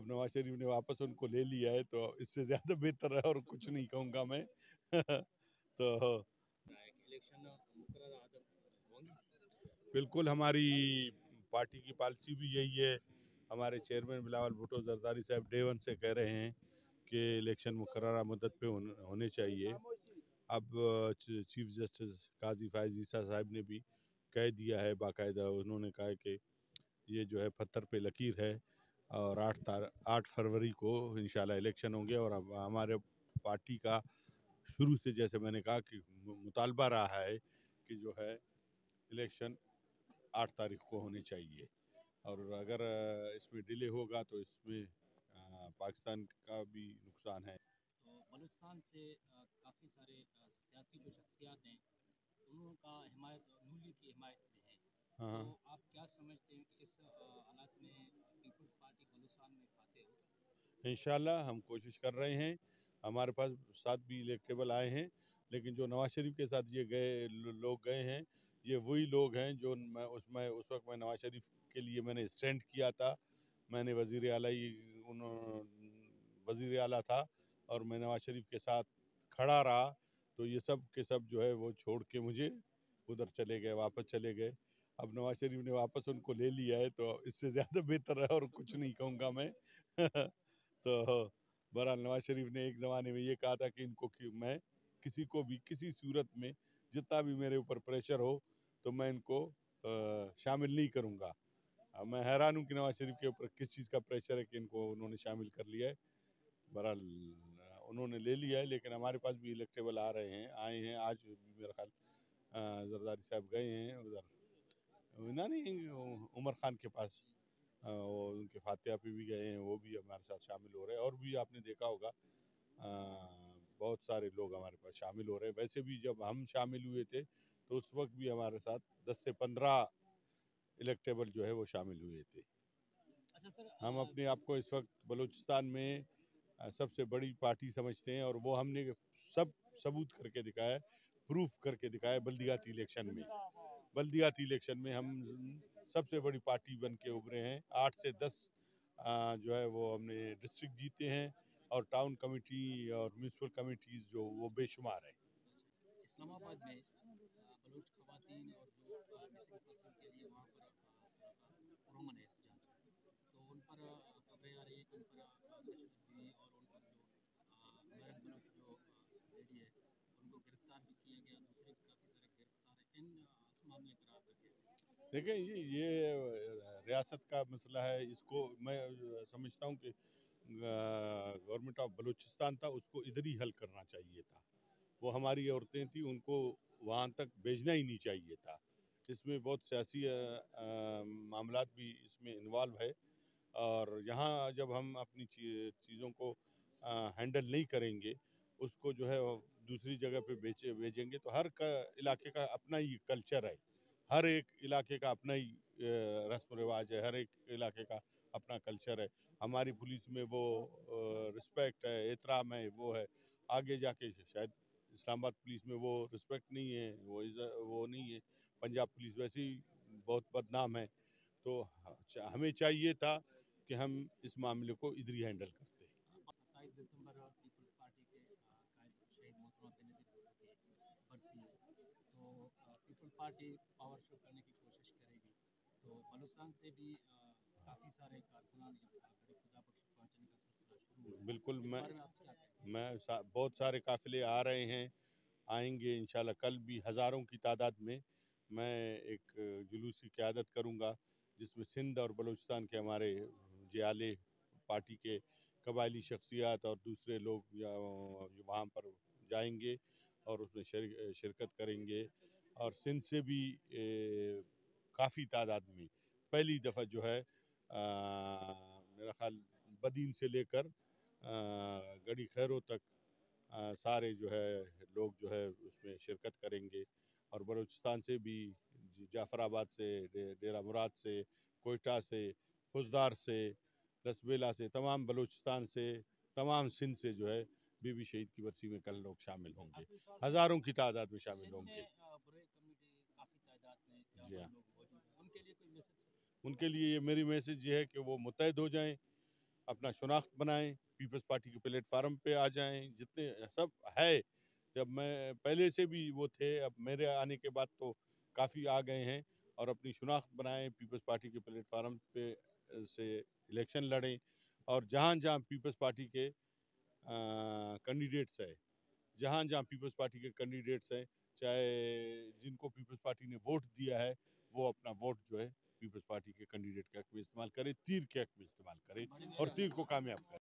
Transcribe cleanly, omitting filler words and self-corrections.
नवाज शरीफ ने वापस उनको ले लिया है, तो इससे ज़्यादा बेहतर है और कुछ नहीं कहूँगा मैं। तो बिल्कुल हमारी पार्टी की पॉलिसी भी यही है। हमारे चेयरमैन बिलावल भुट्टो जरदारी साहब डे वन से कह रहे हैं कि इलेक्शन मुकर्ररा मुद्दत पे होने चाहिए। अब चीफ जस्टिस काजी फायज ईसा साहब ने भी कह दिया है बाकायदा, उन्होंने कहा कि ये जो है पत्थर पे लकीर है और 8 फरवरी को इंशाल्लाह इलेक्शन होंगे। और अब हमारे पार्टी का शुरू से, जैसे मैंने कहा, कि मुतालबा रहा है कि जो है इलेक्शन 8 तारीख को होने चाहिए। और अगर इसमें डिले होगा तो इसमें पाकिस्तान का भी नुकसान है। तो बलूचिस्तान से काफ़ी सारे सियासी जो शख्सियात हैं उनका हिमायत नून लीग की हिमायत में है, हाँ, तो आप क्या समझते हैं कि इस हालात में पीपल्स पार्टी बलूचिस्तान में फाते होगा? इंशाल्लाह हम कोशिश कर रहे हैं। हमारे पास 7 भी इलेक्टेबल आए हैं, लेकिन जो नवाज शरीफ के साथ ये लोग गए हैं, ये वही लोग हैं जो उस वक्त मैं नवाज शरीफ के लिए मैंने स्टैंड किया था। मैंने वज़ीर आला था और मैं नवाज शरीफ के साथ खड़ा रहा। तो ये सब के सब जो है वो छोड़ के मुझे उधर चले गए, वापस चले गए। अब नवाज शरीफ ने वापस उनको ले लिया है, तो इससे ज़्यादा बेहतर है और कुछ नहीं कहूँगा मैं। तो बहरहाल नवाज शरीफ ने एक ज़माने में ये कहा था कि मैं किसी को भी किसी सूरत में जितना भी मेरे ऊपर प्रेशर हो तो मैं इनको शामिल नहीं करूँगा। मैं हैरान हूँ कि नवाज शरीफ के ऊपर किस चीज़ का प्रेशर है कि इनको उन्होंने शामिल कर लिया है। बहरहाल उन्होंने ले लिया है, लेकिन हमारे पास भी इलेक्टेबल आए हैं। आज भी मेरा ख्याल जरदारी साहब गए हैं उधर नहीं उमर खान के पास, और उनके फातिहा पे भी गए हैं, वो भी हमारे साथ शामिल हो रहे हैं। और भी आपने देखा होगा बहुत सारे लोग हमारे पास शामिल हो रहे हैं। वैसे भी जब हम शामिल हुए थे तो उस वक्त भी हमारे साथ 10 से 15 इलेक्टेबल जो है वो शामिल हुए थे। अच्छा सर, हम अपने आप को इस वक्त बलूचिस्तान में सबसे बड़ी पार्टी समझते हैं, और वो हमने सब सबूत करके दिखाया है, प्रूफ करके दिखाया है। बल्दियाती इलेक्शन में हम सबसे बड़ी पार्टी बन के उभरे हैं। 8 से 10 जो है वो हमने डिस्ट्रिक्ट जीते हैं, और टाउन कमेटी और म्यूनसिपल कमेटीज जो वो बेशुमार है। इस्लामाबाद में बलूच खवातीन और जो मिसिंग पर्सन के लिए वहाँ पर पुरअमन एहतजाज, तो उन पर खबरें आ रही है कि उन पर तशद्दुद हुई और उन पर जो मरहम बलूच जो लेडी है उनको गिरफ्तार भी किया गया, दूसरे भी काफ़ी सारे गिरफ्तार हैं। इस मामले पर आपका क्या कहना है? देखें, ये रियासत का मसला है। इसको मैं समझता हूँ कि गवर्नमेंट ऑफ बलूचिस्तान था, उसको इधर ही हल करना चाहिए था। वो हमारी औरतें थी, उनको वहाँ तक भेजना ही नहीं चाहिए था। इसमें बहुत सियासी मामलात भी इसमें इन्वॉल्व है, और यहाँ जब हम अपनी चीज़ों को हैंडल नहीं करेंगे, उसको जो है वो दूसरी जगह पे भेजेंगे, तो हर इलाके का अपना ही कल्चर है, हर एक इलाके का अपना ही रस्म रिवाज है, हर एक इलाके का अपना कल्चर है। हमारी पुलिस में वो रिस्पेक्ट है, एहतराम है, वो है। आगे जाके शायद इस्लामाबाद पुलिस में वो रिस्पेक्ट नहीं है, वो नहीं है। पंजाब पुलिस वैसे ही बहुत बदनाम है। तो हमें चाहिए था कि हम इस मामले को इधर ही हैंडल करते। 27 दिसंबर पीपल्स पार्टी के कायद शहीद मोहतरमा बेनज़ीर भुट्टो की बरसी है, तो पीपल्स पार्टी पावर शो करने की कोशिश करेगी, तो बलूचिस्तान से भी काफ़ी सारे कारकुनान गरीब खुदा बख्श पहुँचने का सिलसिला शुरू हुआ है। बिल्कुल, इस बारे में आप क्या कहते हैं? बहुत सारे काफिले आ रहे हैं, आएंगे इंशाल्लाह। कल भी हज़ारों की तादाद में मैं एक जुलूस की क़यादत करूंगा, जिसमें सिंध और बलूचिस्तान के हमारे जियाले पार्टी के कबायली शख्सियात और दूसरे लोग वहाँ पर जाएंगे और उसमें शिरकत करेंगे। और सिंध से भी काफ़ी तादाद में पहली दफ़ा जो है मेरा ख्याल बदीन से लेकर गड़ी खैरों तक सारे जो है लोग जो है उसमें शिरकत करेंगे। और बलूचिस्तान से भी जाफराबाद से, डेरा मुराद से, कोयटा से, खुजदार से, लसबेला से, तमाम बलूचिस्तान से, तमाम सिंध से जो है बीबी शहीद की बरसी में कल लोग शामिल होंगे, हज़ारों की तादाद में शामिल होंगे। जी हाँ, उनके लिए मेरी मैसेज ये है कि वो मुतहद हो जाएं, اپنا شناخت بنائیں، پیپلز پارٹی کے پلیٹ فارم پہ آ جائیں، جتنے سب ہے، جب میں پہلے سے بھی وہ تھے، اب میرے آنے کے بعد تو کافی آ گئے ہیں، اور اپنی شناخت بنائیں، پیپلز پارٹی کے پلیٹ فارم پہ سے الیکشن لڑیں، اور جہاں جہاں پیپلز پارٹی کے کینڈیڈیٹس ہے، جہاں جہاں پیپلز پارٹی کے کینڈیڈیٹس ہیں، چاہے جن کو پیپلز پارٹی نے ووٹ دیا ہے، وہ اپنا ووٹ جو ہے پیپلز پارٹی کے کینڈیڈیٹ کے حق میں استعمال کرے، تیر کے حق میں استعمال کرے، اور تیر کو کامیاب کرے۔